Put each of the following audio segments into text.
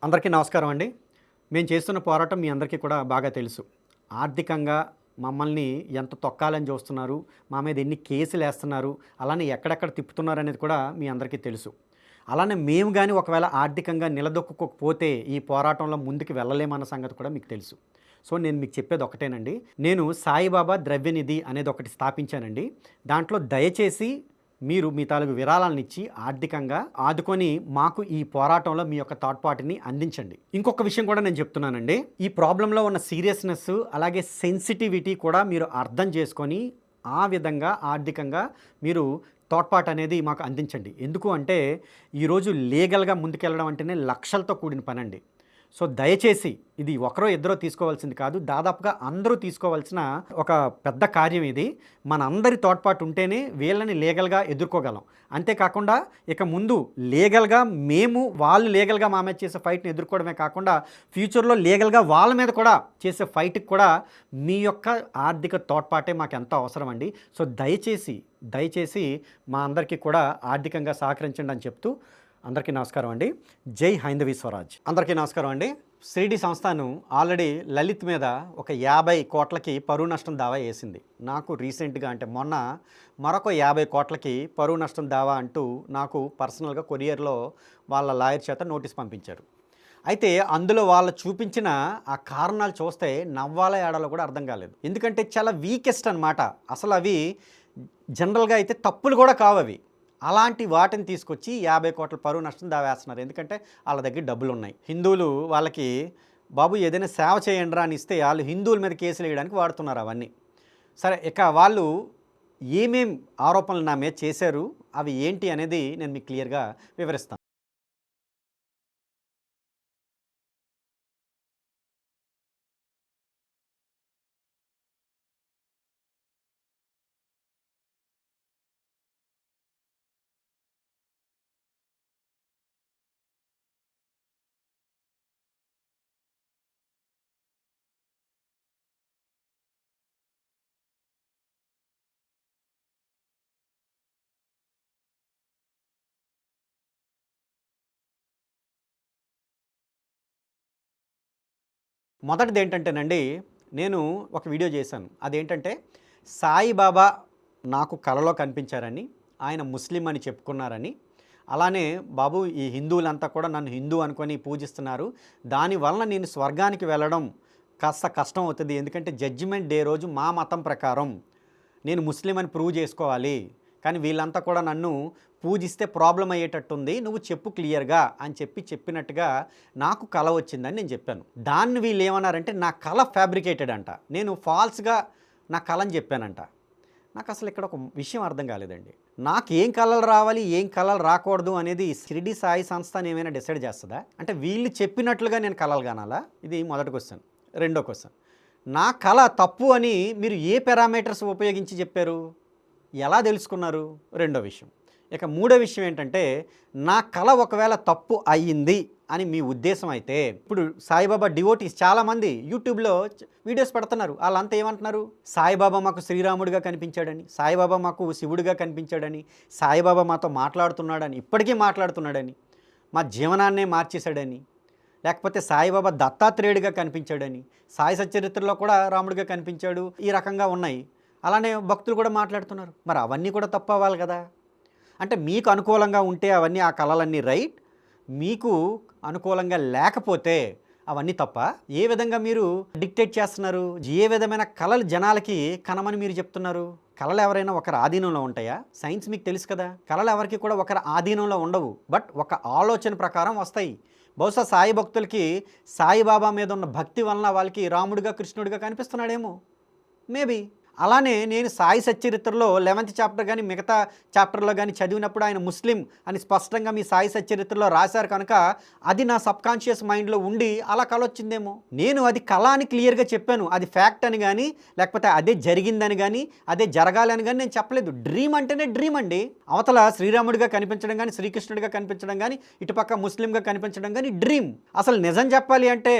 అందరికీ నమస్కారం అండి. మేము చేస్తున్న పోరాటం మీ అందరికీ కూడా బాగా తెలుసు. ఆర్థికంగా మమ్మల్ని ఎంత తొక్కాలని చూస్తున్నారు, మా మీద ఎన్ని కేసులేస్తున్నారు, అలానే ఎక్కడెక్కడ తిప్పుతున్నారనేది కూడా మీ అందరికీ తెలుసు. అలానే మేము గాని ఒకవేళ ఆర్థికంగా నిలదొక్కుకోకపోతే ఈ పోరాటంలో ముందుకు వెళ్ళలేమన్న సంగతి కూడా మీకు తెలుసు. సో, నేను మీకు చెప్పేది ఒకటేనండి. నేను సాయిబాబా ద్రవ్యనిధి అనేది ఒకటి స్థాపించానండి. దాంట్లో దయచేసి మీరు మీ తాలూకు విరాళాలనిచ్చి ఆర్థికంగా ఆదుకొని మాకు ఈ పోరాటంలో మీ యొక్క థాట్ పార్టీని అందించండి. ఇంకొక విషయం కూడా నేను చెప్తున్నానండి. ఈ ప్రాబ్లంలో ఉన్న సీరియస్నెస్ అలాగే సెన్సిటివిటీ కూడా మీరు అర్థం చేసుకొని ఆ విధంగా ఆర్థికంగా మీరు తోడ్పాటు అనేది మాకు అందించండి. ఎందుకు అంటే ఈరోజు లీగల్గా ముందుకెళ్ళడం అంటేనే లక్షలతో కూడిన పనండి. సో, దయచేసి ఇది ఒకరో ఇద్దరో తీసుకోవాల్సింది కాదు, దాదాపుగా అందరూ తీసుకోవాల్సిన ఒక పెద్ద కార్యం ఇది. మనందరి తోడ్పాటు ఉంటేనే వీళ్ళని లీగల్గా ఎదుర్కోగలం. అంతేకాకుండా ఇక ముందు లీగల్గా వాళ్ళు లీగల్గా మా మీద చేసే ఫైట్ని ఎదుర్కోవడమే కాకుండా ఫ్యూచర్లో లీగల్గా వాళ్ళ మీద కూడా చేసే ఫైట్కి కూడా మీ యొక్క ఆర్థిక తోడ్పాటే మాకు ఎంతో అవసరం అండి. సో, దయచేసి మా అందరికీ కూడా ఆర్థికంగా సహకరించండి అని చెప్తూ అందరికీ నమస్కారం అండి. జై హైందవి స్వరాజ్. అందరికీ నమస్కారం అండి. షిరిడి సంస్థానం ఆల్రెడీ లలిత్ మీద ఒక 50 కోట్లకి పరువు నష్టం దావా వేసింది. నాకు రీసెంట్గా అంటే మొన్న మరొక 50 కోట్లకి పరువు నష్టం దావా అంటూ నాకు పర్సనల్గా కొరియర్లో వాళ్ళ లాయర్ చేత నోటీస్ పంపించారు. అయితే అందులో వాళ్ళు చూపించిన ఆ కారణాలు చూస్తే నవ్వాల ఏడాలో కూడా అర్థం కాలేదు. ఎందుకంటే చాలా వీకెస్ట్ అనమాట. అసలు అవి జనరల్గా అయితే తప్పులు కూడా కావు అవి. అలాంటి వాటిని తీసుకొచ్చి 50 కోట్ల పరువు నష్టం దావేస్తున్నారు. ఎందుకంటే వాళ్ళ దగ్గర డబ్బులు ఉన్నాయి. హిందువులు వాళ్ళకి బాబు ఏదైనా సేవ చేయండి అని ఇస్తే వాళ్ళు హిందువుల మీద కేసులు వేయడానికి వాడుతున్నారు అవన్నీ. సరే, ఇక వాళ్ళు ఏమేం ఆరోపణలు నా మీద చేశారు, అవి ఏంటి అనేది నేను మీకు క్లియర్గా వివరిస్తాను. మొదటిది ఏంటంటేనండి, నేను ఒక వీడియో చేశాను. అదేంటంటే సాయిబాబా నాకు కలలో కనిపించారని, ఆయన ముస్లిం అని చెప్పుకున్నారని, అలానే బాబు ఈ హిందువులంతా కూడా నన్ను హిందూ అనుకొని పూజిస్తున్నారు, దానివలన నేను స్వర్గానికి వెళ్ళడం కాస్త కష్టం అవుతుంది. ఎందుకంటే జడ్జిమెంట్ డే రోజు మా మతం ప్రకారం నేను ముస్లిం అని ప్రూవ్ చేసుకోవాలి, కానీ వీళ్ళంతా కూడా నన్ను పూజిస్తే ప్రాబ్లం అయ్యేటట్టుంది, నువ్వు చెప్పు క్లియర్గా అని చెప్పినట్టుగా నాకు కళ వచ్చిందని నేను చెప్పాను. దాన్ని వీళ్ళు ఏమన్నారంటే నా కళ ఫ్యాబ్రికేటెడ్ అంట, నేను ఫాల్స్గా నా కళని చెప్పానంట. నాకు అసలు ఇక్కడ ఒక విషయం అర్థం కాలేదండి. నాకు ఏం కళలు రావాలి, ఏం కళలు రాకూడదు అనేది షిరిడి సాయి సంస్థ ఏమైనా డిసైడ్ చేస్తుందా? అంటే వీళ్ళు చెప్పినట్లుగా నేను కళలు కానాలా? ఇది మొదటి క్వశ్చన్. రెండో క్వశ్చన్, నా కళ తప్పు అని మీరు ఏ పారామీటర్స్ ఉపయోగించి చెప్పారు, ఎలా తెలుసుకున్నారు? రెండో విషయం. ఇక మూడో విషయం ఏంటంటే, నా కళ ఒకవేళ తప్పు అయ్యింది అని మీ ఉద్దేశం అయితే, ఇప్పుడు సాయిబాబా డివోటీస్ చాలామంది యూట్యూబ్లో వీడియోస్ పెడుతున్నారు. వాళ్ళంతా ఏమంటున్నారు, సాయిబాబా మాకు శ్రీరాముడిగా కనిపించాడని, సాయిబాబా మాకు శివుడిగా కనిపించాడని, సాయిబాబా మాతో మాట్లాడుతున్నాడని, ఇప్పటికీ మాట్లాడుతున్నాడని, మా జీవనాన్నే మార్చేశాడని, లేకపోతే సాయిబాబా దత్తాత్రేయుడిగా కనిపించాడని, సాయి సచ్చరిత్రలో కూడా రాముడిగా కనిపించాడు, ఈ రకంగా ఉన్నాయి. అలానే భక్తులు కూడా మాట్లాడుతున్నారు. మరి అవన్నీ కూడా తప్పు అవ్వాలి కదా? అంటే మీకు అనుకూలంగా ఉంటే అవన్నీ ఆ కళలన్నీ రైట్, మీకు అనుకూలంగా లేకపోతే అవన్నీ తప్ప? ఏ విధంగా మీరు డిక్టేట్ చేస్తున్నారు? ఏ విధమైన కళలు జనాలకి కనమని మీరు చెప్తున్నారు? కళలు ఎవరైనా ఒకరి ఆధీనంలో ఉంటాయా? సైన్స్ మీకు తెలుసు కదా, కళలు ఎవరికి కూడా ఒకరి ఆధీనంలో ఉండవు, బట్ ఒక ఆలోచన ప్రకారం వస్తాయి. బహుశా సాయి భక్తులకి సాయిబాబా మీద ఉన్న భక్తి వలన వాళ్ళకి రాముడిగా కృష్ణుడిగా కనిపిస్తున్నాడేమో, మేబీ. అలానే నేను సాయి సచ్చరిత్రలో 11th చాప్టర్ కానీ మిగతా చాప్టర్లో కానీ చదివినప్పుడు ఆయన ముస్లిం అని స్పష్టంగా మీ సాయి సచ్చరిత్రలో రాశారు కనుక అది నా సబ్కాన్షియస్ మైండ్లో ఉండి అలా కళ వచ్చిందేమో. నేను అది కళ అని క్లియర్గా చెప్పాను, అది ఫ్యాక్ట్ అని కానీ లేకపోతే అదే జరిగిందని కానీ అదే జరగాలని కానీ నేను చెప్పలేదు. డ్రీమ్ అంటేనే డ్రీమ్ అండి. అవతల శ్రీరాముడిగా కనిపించడం కానీ శ్రీకృష్ణుడిగా కనిపించడం కానీ ఇటుపక్క ముస్లింగా కనిపించడం కానీ డ్రీమ్. అసలు నిజం చెప్పాలి అంటే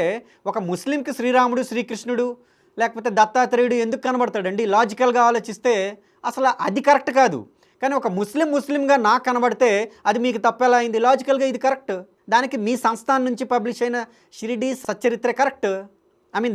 ఒక ముస్లింకి శ్రీరాముడు శ్రీకృష్ణుడు లేకపోతే దత్తాత్రేయుడు ఎందుకు కనబడతాడండి? లాజికల్గా ఆలోచిస్తే అసలు అది కరెక్ట్ కాదు. కానీ ఒక ముస్లింగా నాకు కనబడితే అది మీకు తప్పెలా అయింది? లాజికల్గా ఇది కరెక్ట్. దానికి మీ సంస్థానం నుంచి పబ్లిష్ అయిన షిరిడి సచ్చరిత్ర కరెక్ట్.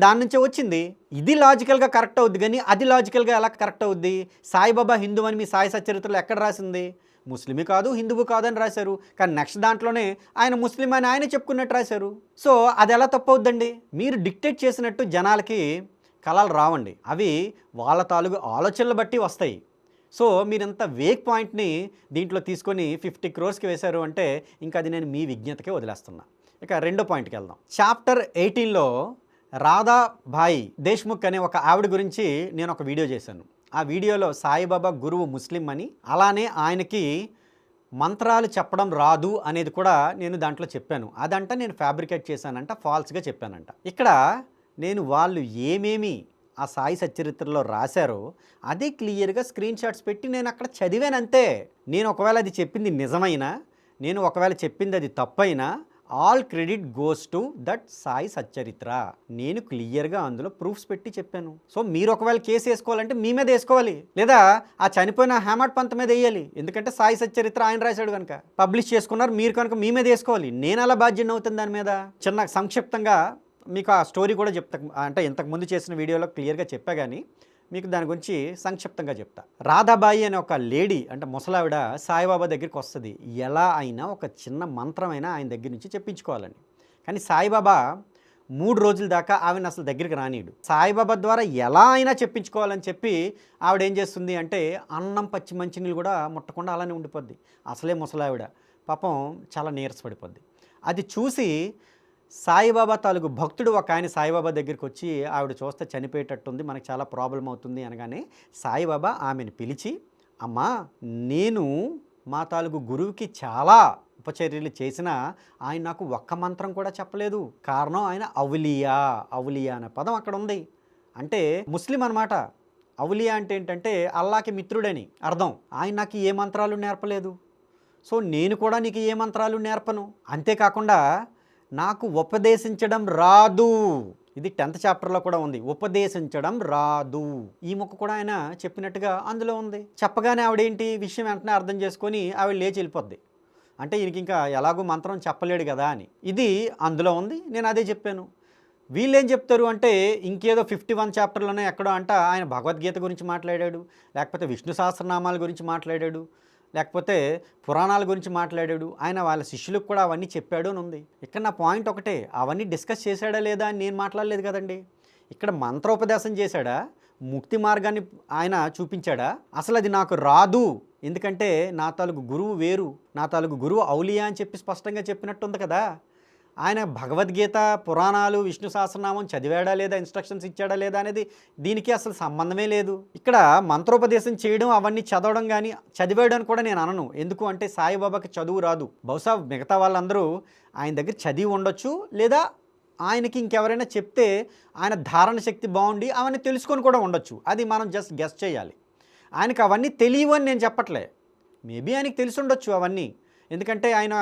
దాని నుంచే వచ్చింది. ఇది లాజికల్గా కరెక్ట్ అవుద్ది, కానీ అది లాజికల్గా ఎలా కరెక్ట్ అవుద్ది? సాయిబాబా హిందూ అని మీ సాయి సచ్చరిత్రలో ఎక్కడ రాసింది? ముస్లిమే కాదు, హిందువు కాదు అని రాశారు. కానీ నెక్స్ట్ దాంట్లోనే ఆయన ముస్లిం అని ఆయనే చెప్పుకున్నట్టు రాశారు. సో అది ఎలా తప్పు అవుద్దండి? మీరు డిక్టేట్ చేసినట్టు జనాలకి కళలు రావండి. అవి వాళ్ళ తాలూకు ఆలోచనలు బట్టి వస్తాయి. సో మీరింత వేక్ పాయింట్ని దీంట్లో తీసుకొని 50 crores వేశారు అంటే ఇంకా అది నేను మీ విజ్ఞతకే వదిలేస్తున్నా. ఇక రెండో పాయింట్కి వెళ్దాం. చాప్టర్ 18లో రాధాబాయి దేశ్ముఖ్ అనే ఒక ఆవిడ గురించి నేను ఒక వీడియో చేశాను. ఆ వీడియోలో సాయిబాబా గురువు ముస్లిం అని, అలానే ఆయనకి మంత్రాలు చెప్పడం రాదు అనేది కూడా నేను దాంట్లో చెప్పాను. అదంట నేను ఫ్యాబ్రికేట్ చేశానంట, ఫాల్స్గా చెప్పానంట. ఇక్కడ నేను వాళ్ళు ఏమేమి ఆ సాయి సచ్చరిత్రలో రాశారో అదే క్లియర్గా స్క్రీన్ షాట్స్ పెట్టి నేను అక్కడ చదివానంతే. నేను ఒకవేళ అది చెప్పింది నిజమైనా, నేను ఒకవేళ చెప్పింది అది తప్పైనా, all credit goes to that Sai Satcharitra. నేను క్లియర్గా అందులో ప్రూఫ్స్ పెట్టి చెప్పాను. సో మీరు ఒకవేళ కేసు వేసుకోవాలంటే మీ మీద వేసుకోవాలి, లేదా ఆ చనిపోయిన హేమట్ పంత్ మీద వేయాలి. ఎందుకంటే సాయి సచ్చరిత్ర ఆయన రాశాడు కనుక పబ్లిష్ చేసుకున్నారు, మీరు కనుక మీ మీద వేసుకోవాలి. నేను అలా బాధ్యత అవుతుంది దాని మీద. చిన్న సంక్షిప్తంగా మీకు ఆ స్టోరీ కూడా చెప్తా. అంటే ఇంతకుముందు చేసిన వీడియోలో క్లియర్గా చెప్పా, కానీ మీకు దాని గురించి సంక్షిప్తంగా చెప్తా. రాధాబాయి అనే ఒక లేడీ, అంటే ముసలావిడ సాయిబాబా దగ్గరికి వస్తుంది. ఎలా అయినా ఒక చిన్న మంత్రమైనా ఆయన దగ్గర నుంచి చెప్పించుకోవాలని. కానీ సాయిబాబా 3 రోజుల దాకా ఆవిడని అసలు దగ్గరికి రానీయడు. సాయిబాబా ద్వారా ఎలా అయినా చెప్పించుకోవాలని చెప్పి ఆవిడ ఏం చేస్తుంది అంటే అన్నం పచ్చి మంచినీళ్ళు కూడా ముట్టకుండా అలానే ఉండిపోద్ది. అసలే ముసలావిడ పాపం చాలా నీరసపడిపోద్ది. అది చూసి సాయిబాబా తాలూకు భక్తుడు ఒక ఆయన సాయిబాబా దగ్గరికి వచ్చి ఆవిడ చూస్తే చనిపోయేటట్టుంది, మనకు చాలా ప్రాబ్లం అవుతుంది అనగానే సాయిబాబా ఆమెను పిలిచి, అమ్మా నేను మా తాలూకు గురువుకి చాలా ఉపచర్యలు చేసినా ఆయన నాకు ఒక్క మంత్రం కూడా చెప్పలేదు. కారణం ఆయన ఔలియా. ఔలియా అనే పదం అక్కడ ఉంది. అంటే ముస్లిం అనమాట. ఔలియా అంటే ఏంటంటే అల్లాకి మిత్రుడని అర్థం. ఆయన నాకు ఏ మంత్రాలు నేర్పలేదు, సో నేను కూడా నీకు ఏ మంత్రాలు నేర్పను. అంతేకాకుండా నాకు ఉపదేశించడం రాదు. ఇది 10th చాప్టర్లో కూడా ఉంది, ఉపదేశించడం రాదు. ఈ మొక్క కూడా ఆయన చెప్పినట్టుగా అందులో ఉంది. చెప్పగానే ఆవిడేంటి విషయం వెంటనే అర్థం చేసుకొని ఆవిడ లేచి వెళ్ళిపోద్ది. అంటే ఈయనకి ఇంకా ఎలాగో మంత్రం చెప్పలేడు కదా అని. ఇది అందులో ఉంది, నేను అదే చెప్పాను. వీళ్ళేం చెప్తారు అంటే ఇంకేదో 51 చాప్టర్లోనే ఎక్కడో అంట ఆయన భగవద్గీత గురించి మాట్లాడాడు, లేకపోతే విష్ణు సహస్రనామాల గురించి మాట్లాడాడు, లేకపోతే పురాణాల గురించి మాట్లాడాడు, ఆయన వాళ్ళ శిష్యులకు కూడా అవన్నీ చెప్పాడు అని ఉంది. ఇక్కడ నా పాయింట్ ఒకటే, అవన్నీ డిస్కస్ చేశాడా లేదా అని నేను మాట్లాడలేదు కదండి. ఇక్కడ మంత్రోపదేశం చేశాడా, ముక్తి మార్గాన్ని ఆయన చూపించాడా? అసలు అది నాకు రాదు, ఎందుకంటే నా తాలూకు గురువు వేరు, నా తాలూకు గురువు ఔలియా అని చెప్పి స్పష్టంగా చెప్పినట్టుంది కదా. ఆయన భగవద్గీత, పురాణాలు, విష్ణు సహస్రనామం చదివాడా లేదా, ఇన్స్ట్రక్షన్స్ ఇచ్చాడా లేదా అనేది దీనికి అసలు సంబంధమే లేదు. ఇక్కడ మంత్రోపదేశం చేయడం, అవన్నీ చదవడం కానీ చదివాడు అని కూడా నేను అనను. ఎందుకు అంటే సాయిబాబాకి చదువు రాదు. బహుశా మిగతా వాళ్ళందరూ ఆయన దగ్గర చదివి ఉండొచ్చు, లేదా ఆయనకి ఇంకెవరైనా చెప్తే ఆయన ధారణ శక్తి బాగుండి అవన్నీ తెలుసుకొని కూడా ఉండొచ్చు. అది మనం జస్ట్ గెస్ చేయాలి. ఆయనకు అవన్నీ తెలియవు అని నేను చెప్పట్లే. మేబీ ఆయనకి తెలిసి ఉండొచ్చు అవన్నీ, ఎందుకంటే ఆయన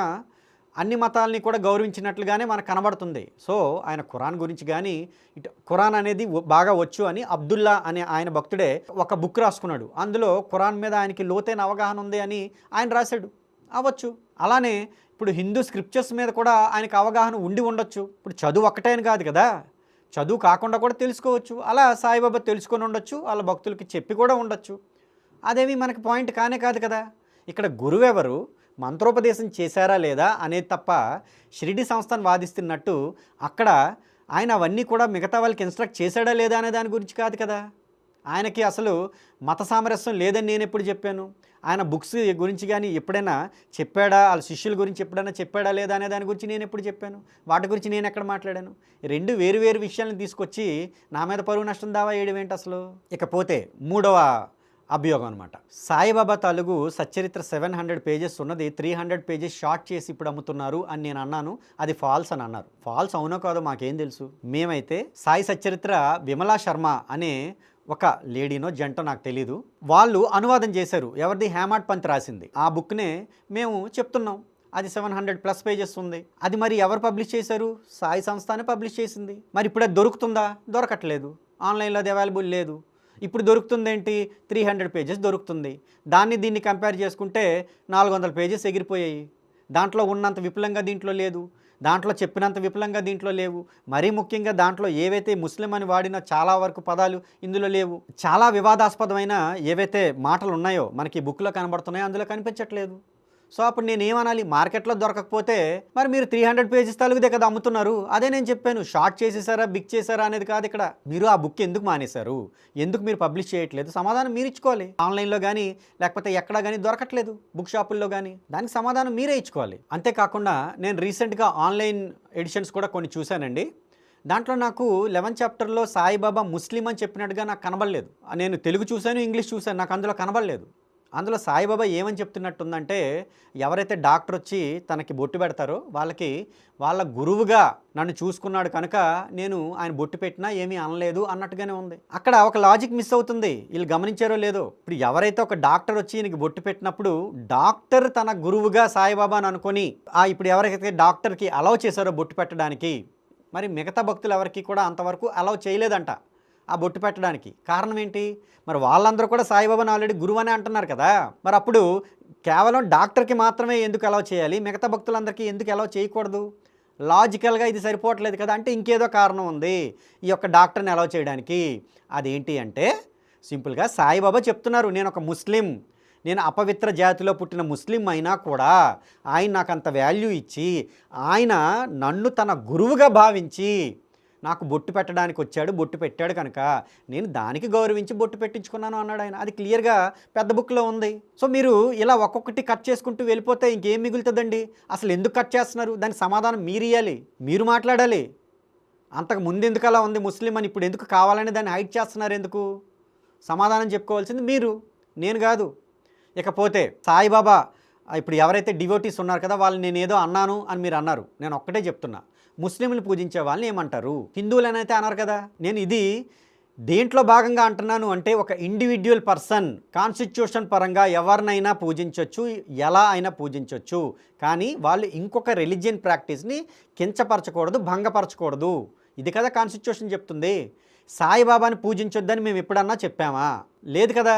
అన్ని మతాలని కూడా గౌరవించినట్లుగానే మనకు కనబడుతుంది. సో ఆయన ఖురాన్ గురించి కానీ, ఇటు ఖురాన్ అనేది బాగా వచ్చు అని అబ్దుల్లా అనే ఆయన భక్తుడే ఒక బుక్ రాసుకున్నాడు. అందులో ఖురాన్ మీద ఆయనకి లోతైన అవగాహన ఉంది అని ఆయన రాశాడు. అవ్వచ్చు. అలానే ఇప్పుడు హిందూ స్క్రిప్చర్స్ మీద కూడా ఆయనకు అవగాహన ఉండి ఉండొచ్చు. ఇప్పుడు చదువు ఒక్కటే అని కాదు కదా, చదువు కాకుండా కూడా తెలుసుకోవచ్చు. అలా సాయిబాబా తెలుసుకొని ఉండొచ్చు, వాళ్ళ భక్తులకి చెప్పి కూడా ఉండొచ్చు. అదేమి మనకి పాయింట్ కానే కాదు కదా. ఇక్కడ గురువెవరు, మంత్రోపదేశం చేశారా లేదా అనేది తప్ప షిరిడి సంస్థను వాదిస్తున్నట్టు అక్కడ ఆయన అవన్నీ కూడా మిగతా వాళ్ళకి ఇన్స్ట్రక్ట్ చేశాడా లేదా అనే దాని గురించి కాదు కదా. ఆయనకి అసలు మత సామరస్యం లేదని నేను ఎప్పుడు చెప్పాను? ఆయన బుక్స్ గురించి కానీ ఎప్పుడైనా చెప్పాడా, వాళ్ళ శిష్యుల గురించి ఎప్పుడైనా చెప్పాడా లేదా అనే దాని గురించి నేను ఎప్పుడు చెప్పాను? వాటి గురించి నేను ఎక్కడ మాట్లాడాను? రెండు వేరు విషయాలను తీసుకొచ్చి నా మీద పరువు నష్టం దావా వేయడం ఏంటి అసలు? ఇకపోతే మూడవ అభియోగం అనమాట. సాయిబాబా తాలూకు సచ్చరిత్ర 700 pages ఉన్నది 300 pages షార్ట్ చేసి ఇప్పుడు అమ్ముతున్నారు అని నేను అన్నాను. అది ఫాల్స్ అని అన్నారు. ఫాల్స్ అవునో కాదో మాకేం తెలుసు. మేమైతే సాయి సచ్చరిత్ర విమలా శర్మ అనే ఒక లేడీనో జంటో నాకు తెలీదు, వాళ్ళు అనువాదం చేశారు. ఎవరిది? హేమట్ పంత్ రాసింది. ఆ బుక్నే మేము చెప్తున్నాం. అది 700+ pages ఉంది. అది మరి ఎవరు పబ్లిష్ చేశారు? సాయి సంస్థనే పబ్లిష్ చేసింది. మరి ఇప్పుడు అది దొరుకుతుందా? దొరకట్లేదు. ఆన్లైన్లో అది అవైలబుల్ లేదు. ఇప్పుడు దొరుకుతుంది ఏంటి? 300 pages దొరుకుతుంది. దీన్ని కంపేర్ చేసుకుంటే 400 pages ఎగిరిపోయాయి. దాంట్లో ఉన్నంత విపులంగా దీంట్లో లేదు, దాంట్లో చెప్పినంత విపులంగా దీంట్లో లేవు. మరీ ముఖ్యంగా దాంట్లో ఏవైతే ముస్లిం అని వాడిన చాలా వరకు పదాలు ఇందులో లేవు. చాలా వివాదాస్పదమైన ఏవైతే మాటలు ఉన్నాయో మనకి బుక్లో కనబడుతున్నాయో అందులో కనిపించట్లేదు. సో అప్పుడు నేనేమనాలి? మార్కెట్లో దొరకకపోతే మరి మీరు 300 పేజెస్ తెలుగుదే కదా అమ్ముతున్నారు. అదే నేను చెప్పాను, షార్ట్ చేసేసారా బిగ్ చేశారా అనేది కాదు ఇక్కడ. మీరు ఆ బుక్ ఎందుకు మానేశారు, ఎందుకు మీరు పబ్లిష్ చేయట్లేదు, సమాధానం మీరు ఇచ్చుకోవాలి. ఆన్లైన్లో కానీ లేకపోతే ఎక్కడా కానీ దొరకట్లేదు, బుక్ షాపుల్లో కానీ, దానికి సమాధానం మీరే ఇచ్చుకోవాలి. అంతేకాకుండా నేను రీసెంట్గా ఆన్లైన్ ఎడిషన్స్ కూడా కొన్ని చూశానండి. దాంట్లో నాకు 11th చాప్టర్లో సాయిబాబా ముస్లిం అని చెప్పినట్టుగా నాకు కనబడలేదు. నేను తెలుగు చూశాను, ఇంగ్లీష్ చూశాను, నాకు అందులో కనబడలేదు. అందులో సాయిబాబా ఏమని చెప్తున్నట్టుందంటే, ఎవరైతే డాక్టర్ వచ్చి తనకి బొట్టు పెడతారో వాళ్ళకి వాళ్ళ గురువుగా నన్ను చూసుకున్నాడు కనుక నేను ఆయన బొట్టు పెట్టినా ఏమీ అనలేదు అన్నట్టుగానే ఉంది. అక్కడ ఒక లాజిక్ మిస్ అవుతుంది, వీళ్ళు గమనించారో లేదో. ఇప్పుడు ఎవరైతే ఒక డాక్టర్ వచ్చి ఈయనకి బొట్టు పెట్టినప్పుడు డాక్టర్ తన గురువుగా సాయిబాబాని అనుకొని ఇప్పుడు ఎవరైతే డాక్టర్కి అలౌ చేశారో బొట్టు పెట్టడానికి, మరి మిగతా భక్తులు ఎవరికి కూడా అంతవరకు అలౌ చేయలేదంట ఆ బొట్టు పెట్టడానికి. కారణం ఏంటి? మరి వాళ్ళందరూ కూడా సాయిబాబాని ఆల్రెడీ గురువు అని అంటున్నారు కదా. మరి అప్పుడు కేవలం డాక్టర్కి మాత్రమే ఎందుకు అలౌ చేయాలి, మిగతా భక్తులందరికీ ఎందుకు అలౌ చేయకూడదు? లాజికల్గా ఇది సరిపోవట్లేదు కదా. అంటే ఇంకేదో కారణం ఉంది ఈ యొక్క డాక్టర్ని అలౌ చేయడానికి. అదేంటి అంటే సింపుల్గా సాయిబాబా చెప్తున్నారు, నేను ఒక ముస్లిం, నేను అపవిత్ర జాతిలో పుట్టిన ముస్లిం అయినా కూడా ఆయన నాకు అంత వాల్యూ ఇచ్చి ఆయన నన్ను తన గురువుగా భావించి నాకు బొట్టు పెట్టడానికి వచ్చాడు, బొట్టు పెట్టాడు కనుక నేను దానికి గౌరవించి బొట్టు పెట్టించుకున్నాను అన్నాడు ఆయన. అది క్లియర్గా పెద్ద బుక్లో ఉంది. సో మీరు ఇలా ఒక్కొక్కటి కట్ చేసుకుంటూ వెళ్ళిపోతే ఇంకేం మిగులుతుందండి? అసలు ఎందుకు కట్ చేస్తున్నారు? దానికి సమాధానం మీరు ఇవ్వాలి, మీరు మాట్లాడాలి. అంతకు ముందు ఎందుకు అలా ఉంది ముస్లిం అని, ఇప్పుడు ఎందుకు కావాలని దాన్ని హైడ్ చేస్తున్నారు? ఎందుకు? సమాధానం చెప్పుకోవాల్సింది మీరు, నేను కాదు. ఇకపోతే సాయిబాబా ఇప్పుడు ఎవరైతే డివోటీస్ ఉన్నారు కదా, వాళ్ళు నేనేదో అన్నాను అని మీరు అన్నారు. నేను ఒక్కటే చెప్తున్నా, ముస్లింలు పూజించే వాళ్ళని ఏమంటారు? హిందువులనైతే అన్నారు కదా. నేను ఇది దేంట్లో భాగంగా అంటున్నాను అంటే, ఒక ఇండివిడ్యువల్ పర్సన్ కాన్స్టిట్యూషన్ పరంగా ఎవరినైనా పూజించవచ్చు, ఎలా అయినా పూజించవచ్చు, కానీ వాళ్ళు ఇంకొక రిలీజియన్ ప్రాక్టీస్ని కించపరచకూడదు, భంగపరచకూడదు. ఇది కదా కాన్స్టిట్యూషన్ చెప్తుంది. సాయిబాబాని పూజించొద్దని మేము ఎప్పుడన్నా చెప్పామా? లేదు కదా.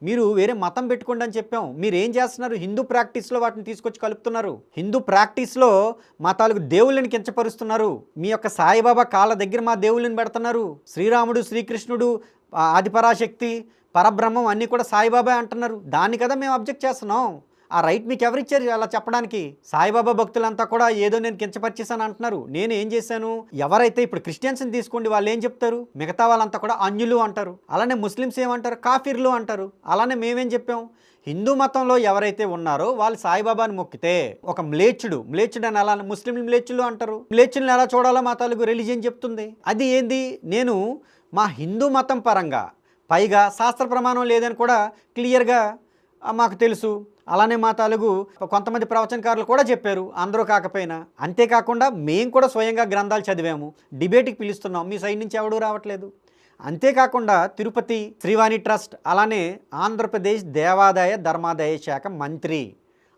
మీరు వేరే మతం పెట్టుకోండి అని చెప్పాం. మీరు ఏం చేస్తున్నారు? హిందూ ప్రాక్టీస్లో వాటిని తీసుకొచ్చి కలుపుతున్నారు. హిందూ ప్రాక్టీస్లో మతాలకు దేవుళ్ళని కించపరుస్తున్నారు. మీ యొక్క సాయిబాబా కాళ్ళ దగ్గర మా దేవుళ్ళని పెడుతున్నారు. శ్రీరాముడు, శ్రీకృష్ణుడు, ఆదిపరాశక్తి, పరబ్రహ్మం అన్నీ కూడా సాయిబాబా అంటున్నారు. దాన్ని కదా మేము అబ్జెక్ట్ చేస్తున్నాం. ఆ రైట్ మీకు ఎవరిచ్చారు అలా చెప్పడానికి? సాయిబాబా భక్తులంతా కూడా ఏదో నేను కించపరిచేసాను అంటున్నారు. నేను ఏం చేశాను? ఎవరైతే ఇప్పుడు క్రిస్టియన్స్ని తీసుకోండి, వాళ్ళు ఏం చెప్తారు? మిగతా వాళ్ళంతా కూడా అన్యులు అంటారు. అలానే ముస్లిమ్స్ ఏమంటారు? కాఫీర్లు అంటారు. అలానే మేమేం చెప్పాం? హిందూ మతంలో ఎవరైతే ఉన్నారో వాళ్ళు సాయిబాబాని మొక్కితే ఒక మ్లేచ్చుడు అని అలా ముస్లింలు మ్లేచ్చులు అంటారు. మ్లేచ్చులను ఎలా చూడాలో మా తెలుగు రిలీజియన్ చెప్తుంది. అది ఏంది? నేను మా హిందూ మతం పరంగా, పైగా శాస్త్ర ప్రమాణం లేదని కూడా క్లియర్గా మాకు తెలుసు. అలానే మా తెలుగు కొంతమంది ప్రవచనకారులు కూడా చెప్పారు, అందరూ కాకపోయినా. అంతేకాకుండా మేము కూడా స్వయంగా గ్రంథాలు చదివాము, డిబేట్కి పిలుస్తున్నాం, మీ సైడ్ నుంచి ఎవడూ రావట్లేదు. అంతేకాకుండా తిరుపతి శ్రీవాణి ట్రస్ట్, అలానే ఆంధ్రప్రదేశ్ దేవాదాయ ధర్మాదాయ శాఖ మంత్రి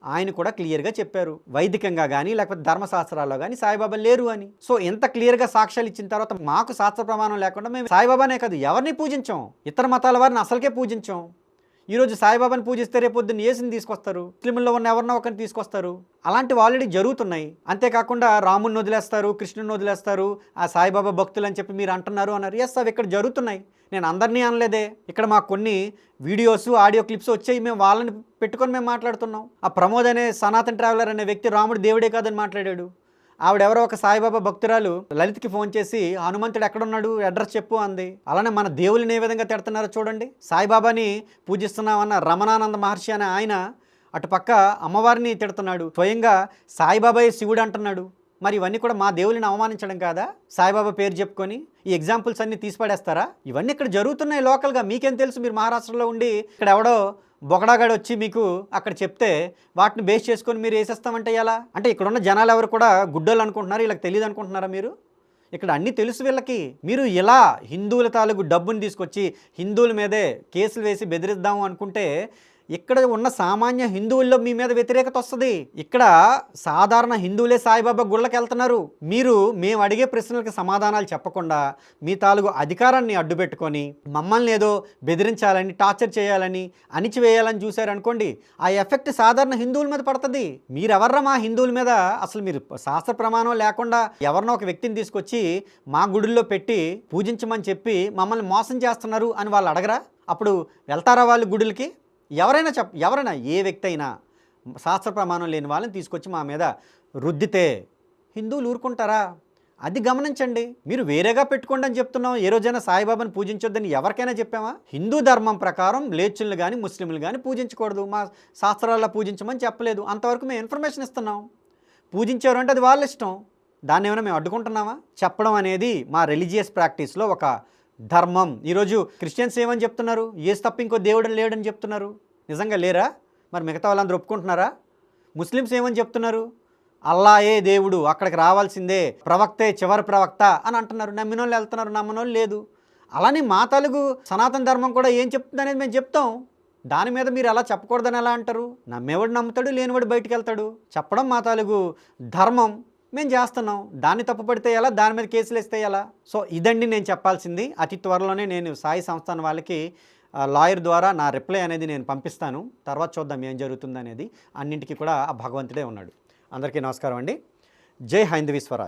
ఆయన కూడా క్లియర్గా చెప్పారు, వైదికంగా కానీ లేకపోతే ధర్మశాస్త్రాల్లో కానీ సాయిబాబా లేరు అని. సో ఎంత క్లియర్గా సాక్ష్యాలు ఇచ్చిన తర్వాత మాకు శాస్త్ర ప్రమాణం లేకుండా మేము సాయిబాబానే కాదు ఎవరిని పూజించాం, ఇతర మతాల వారిని అసలుకే పూజించాం. ఈరోజు సాయిబాబాని పూజిస్తే రేపొద్దున్న యేసుని తీసుకొస్తారు, ముస్లింల్లో ఉన్న ఎవరినో ఒకరిని తీసుకొస్తారు. అలాంటివి ఆల్రెడీ జరుగుతున్నాయి. అంతేకాకుండా రాముని వదిలేస్తారు, కృష్ణుని వదిలేస్తారు, ఆ సాయిబాబా భక్తులు అని చెప్పి మీరు అంటున్నారు అన్నారు. ఎస్, అవి ఇక్కడ జరుగుతున్నాయి. నేను అందరినీ అనలేదే. ఇక్కడ మాకు కొన్ని వీడియోస్, ఆడియో క్లిప్స్ వచ్చాయి, మేము వాళ్ళని పెట్టుకొని మేము మాట్లాడుతున్నాం. ఆ ప్రమోద్ అనే సనాతన్ ట్రావెలర్ అనే వ్యక్తి రాముడు దేవుడే కాదని మాట్లాడాడు. ఆవిడెవరో ఒక సాయిబాబా భక్తురాలు లలిత్కి ఫోన్ చేసి హనుమంతుడు ఎక్కడున్నాడు, అడ్రస్ చెప్పు అంది. అలానే మన దేవుళ్ళని ఏ విధంగా తిడుతున్నారో చూడండి. సాయిబాబాని పూజిస్తున్నామన్న రమణానంద మహర్షి అనే ఆయన అటుపక్క అమ్మవారిని తిడుతున్నాడు, స్వయంగా సాయిబాబాయే శివుడు అంటున్నాడు. మరి ఇవన్నీ కూడా మా దేవుళ్ళని అవమానించడం కాదా? సాయిబాబా పేరు చెప్పుకొని ఈ ఎగ్జాంపుల్స్ అన్నీ తీసిపడేస్తారా? ఇవన్నీ ఇక్కడ జరుగుతున్నాయి లోకల్గా. మీకేం తెలుసు? మీరు మహారాష్ట్రలో ఉండి ఇక్కడ ఎవడో బొగడాగాడు వచ్చి మీకు అక్కడ చెప్తే వాటిని బేస్ చేసుకొని మీరు వేసేస్తామంటే ఎలా? అంటే ఇక్కడున్న జనాలు ఎవరు కూడా గుడ్డోళ్ళు అనుకుంటున్నారు, వీళ్ళకి తెలియదు అనుకుంటున్నారా మీరు? ఇక్కడ అన్నీ తెలుసు వీళ్ళకి. మీరు ఇలా హిందువుల తాలూకు డబ్బుని తీసుకొచ్చి హిందువుల మీదే కేసులు వేసి బెదిరిద్దాము అనుకుంటే ఇక్కడ ఉన్న సామాన్య హిందువుల్లో మీ మీద వ్యతిరేకత వస్తుంది. ఇక్కడ సాధారణ హిందువులే సాయిబాబా గుళ్ళకి వెళ్తున్నారు. మీరు మేము అడిగే ప్రశ్నలకు సమాధానాలు చెప్పకుండా మీ తాలూకు అధికారాన్ని అడ్డుపెట్టుకొని మమ్మల్ని ఏదో బెదిరించాలని, టార్చర్ చేయాలని, అణిచివేయాలని చూశారనుకోండి, ఆ ఎఫెక్ట్ సాధారణ హిందువుల మీద పడుతుంది. మీరెవర్రా మా హిందువుల మీద? అసలు మీరు శాస్త్ర ప్రమాణం లేకుండా ఎవరినో ఒక వ్యక్తిని తీసుకొచ్చి మా గుడుల్లో పెట్టి పూజించమని చెప్పి మమ్మల్ని మోసం చేస్తున్నారు అని వాళ్ళు అడగరా? అప్పుడు వెళ్తారా వాళ్ళు గుడులకి? ఎవరైనా ఏ వ్యక్తి అయినా శాస్త్ర ప్రమాణం లేని వాళ్ళని తీసుకొచ్చి మా మీద రుద్దితే హిందువులు ఊరుకుంటారా? అది గమనించండి. మీరు వేరేగా పెట్టుకోండి అని చెప్తున్నాం. ఏ రోజైనా సాయిబాబాని పూజించొద్దని ఎవరికైనా చెప్పామా? హిందూ ధర్మం ప్రకారం లేచుల్ని కానీ ముస్లింలు కానీ పూజించకూడదు, మా శాస్త్రాల్లో పూజించమని చెప్పలేదు. అంతవరకు మేము ఇన్ఫర్మేషన్ ఇస్తున్నాం. పూజించారు అంటే అది వాళ్ళ ఇష్టం. దాన్ని ఏమైనా మేము అడ్డుకుంటున్నామా? చెప్పడం అనేది మా రిలీజియస్ ప్రాక్టీస్లో ఒక ధర్మం. ఈరోజు క్రిస్టియన్స్ ఏమని చెప్తున్నారు? యేసు తప్ప ఇంకో దేవుడు లేడని చెప్తున్నారు. నిజంగా లేరా? మరి మిగతా వాళ్ళందరూ ఒప్పుకుంటున్నారా? ముస్లిమ్స్ ఏమని చెప్తున్నారు? అల్లాయే దేవుడు, అక్కడికి రావాల్సిందే, ప్రవక్తే చివరి ప్రవక్త అని అంటున్నారు. నమ్మిన వాళ్ళు వెళ్తున్నారు, నమ్మని వాళ్ళు లేదు. అలానే మా తెలుగు సనాతన ధర్మం కూడా ఏం చెప్తుంది అనేది మేము చెప్తాం. దాని మీద మీరు అలా చెప్పకూడదని ఎలా అంటారు? నమ్మేవాడు నమ్ముతాడు, లేనివాడు బయటికి వెళ్తాడు. చెప్పడం మా తెలుగు ధర్మం, మేము చేస్తున్నాం. దాన్ని తప్పుపడితే ఎలా? దాని మీద కేసులు వేస్తే ఎలా? సో ఇదండి నేను చెప్పాల్సింది. అతి త్వరలోనే నేను సాయి సంస్థాన వాళ్ళకి లాయర్ ద్వారా నా రిప్లై అనేది నేను పంపిస్తాను. తర్వాత చూద్దాం ఏం జరుగుతుంది అనేది. అన్నింటికి కూడా ఆ భగవంతుడే ఉన్నాడు. అందరికీ నమస్కారం అండి. జై హైందవి స్వరాజ్.